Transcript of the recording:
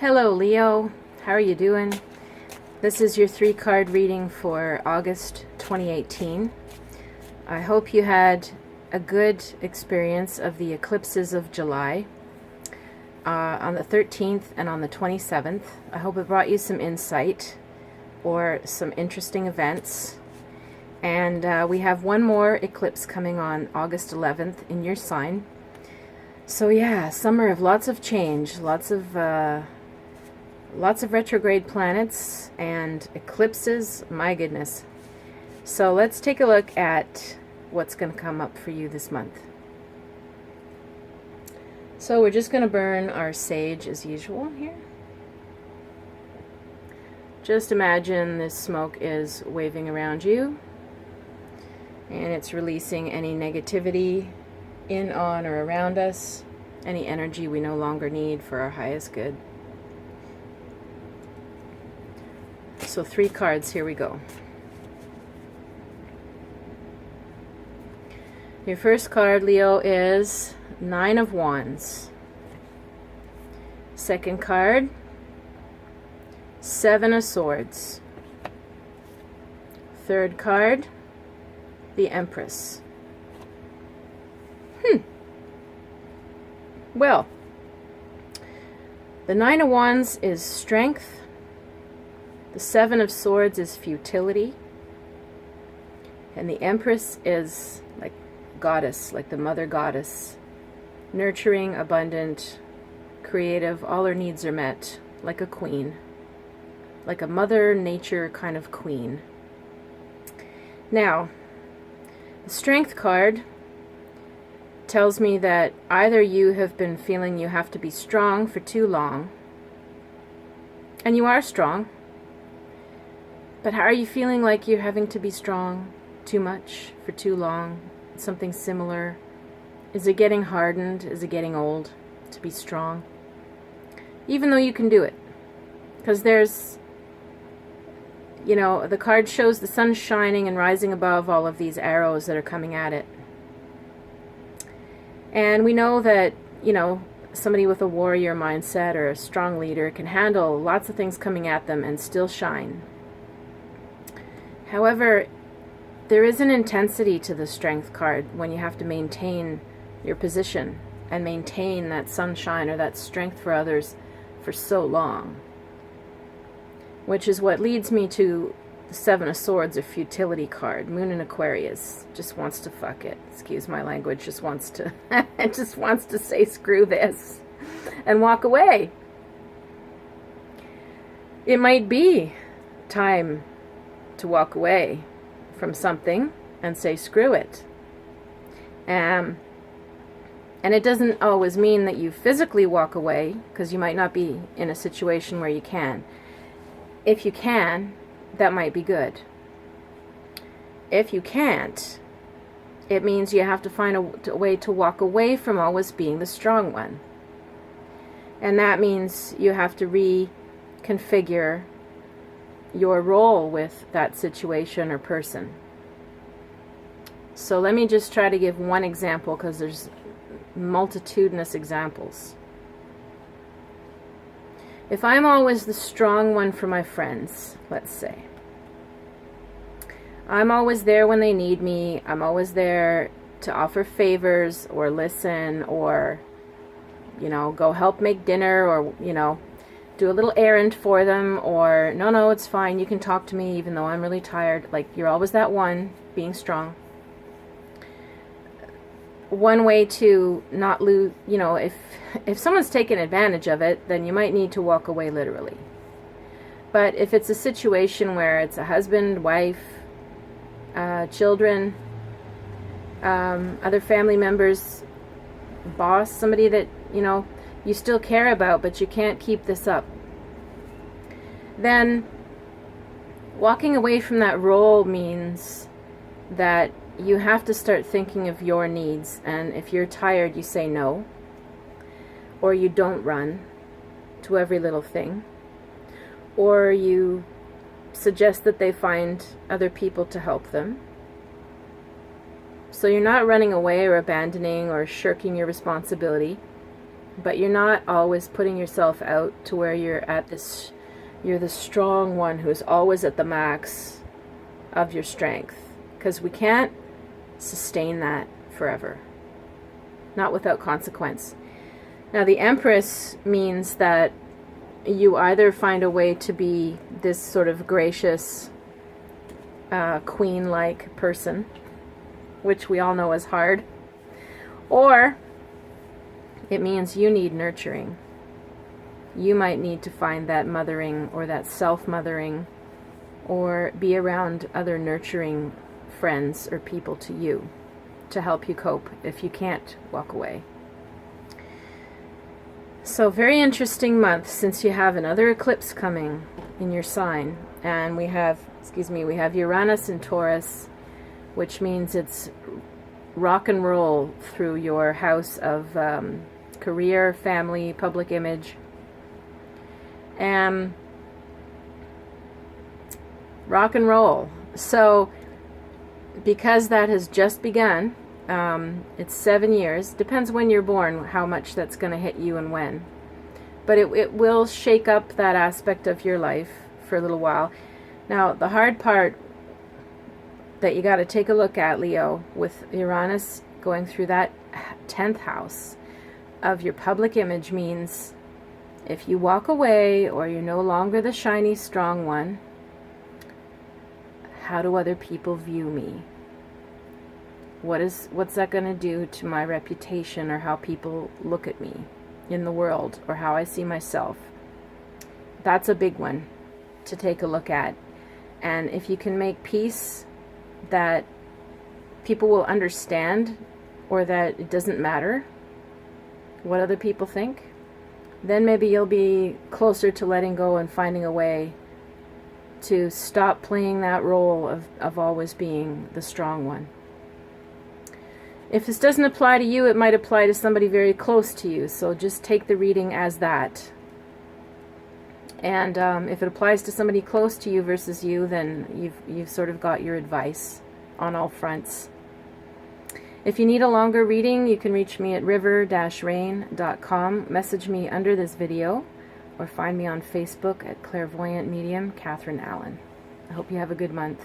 Hello Leo, how are you doing? This is your 3-card reading for August 2018. I hope you had a good experience of the eclipses of July on the 13th and on the 27th. I hope it brought you some insight or some interesting events. And we have one more eclipse coming on August 11th in your sign. So yeah, summer of lots of change, lots of retrograde planets and eclipses. My goodness. So let's take a look at what's going to come up for you this month. So we're just going to burn our sage as usual here. Just imagine this smoke is waving around you and it's releasing any negativity in, on, or around us, any energy we no longer need for our highest good. So 3 cards, here we go. Your first card, Leo, is 9 of Wands. Second card, 7 of Swords. Third card, the Empress. Well, the 9 of Wands is strength. The 7 of Swords is futility. And the Empress is like goddess, like the mother goddess. Nurturing, abundant, creative, all her needs are met, like a queen. Like a mother nature kind of queen. Now, the Strength card tells me that either you have been feeling you have to be strong for too long, and you are strong, but how are you feeling like you're having to be strong too much for too long? Something similar. Is it getting hardened? Is it getting old to be strong? Even though you can do it. Because there's, you know, the card shows the sun shining and rising above all of these arrows that are coming at it. And we know that, you know, somebody with a warrior mindset or a strong leader can handle lots of things coming at them and still shine. However, there is an intensity to the Strength card when you have to maintain your position and maintain that sunshine or that strength for others for so long. Which is what leads me to the 7 of Swords, a futility card. Moon in Aquarius just wants to fuck it. Excuse my language. Just wants to just wants to say screw this and walk away. It might be time to walk away from something and say screw it. And it doesn't always mean that you physically walk away, because you might not be in a situation where you can. If you can, that might be good. If you can't, it means you have to find a way to walk away from always being the strong one. And that means you have to reconfigure your role with that situation or person. So let me just try to give one example, because there's multitudinous examples. If I'm always the strong one for my friends, let's say, I'm always there when they need me, I'm always there to offer favors or listen or, you know, go help make dinner or, you know, do a little errand for them, or no, it's fine, you can talk to me even though I'm really tired. Like, you're always that one being strong. One way to not lose, you know, if someone's taking advantage of it, then you might need to walk away literally. But if it's a situation where it's a husband, wife, children, other family members, boss, somebody that, you know, you still care about, but you can't keep this up, then walking away from that role means that you have to start thinking of your needs. And if you're tired, you say no, or you don't run to every little thing, or you suggest that they find other people to help them. So you're not running away or abandoning or shirking your responsibility. but you're not always putting yourself out to where you're the strong one who's always at the max of your strength, because we can't sustain that forever, not without consequence. Now, the Empress means that you either find a way to be this sort of gracious, queen-like person, which we all know is hard, or it means you need nurturing. You might need to find that mothering or that self-mothering, or be around other nurturing friends or people to you to help you cope if you can't walk away. So very interesting month, since you have another eclipse coming in your sign, and we have Uranus in Taurus, which means it's rock and roll through your house of career, family, public image, and rock and roll. So because that has just begun, it's 7 years, depends when you're born how much that's going to hit you and when, but it will shake up that aspect of your life for a little while. Now, the hard part that you got to take a look at, Leo, with Uranus going through that 10th house of your public image, means if you walk away or you're no longer the shiny strong one, how do other people view me? What's that going to do to my reputation, or how people look at me in the world, or how I see myself? That's a big one to take a look at. And if you can make peace that people will understand, or that it doesn't matter what other people think, then maybe you'll be closer to letting go and finding a way to stop playing that role of always being the strong one. If this doesn't apply to you, it might apply to somebody very close to you, so just take the reading as that. And if it applies to somebody close to you versus you, then you've sort of got your advice on all fronts. If you need a longer reading, you can reach me at river-rain.com, message me under this video, or find me on Facebook at Clairvoyant Medium Catherine Allen. I hope you have a good month.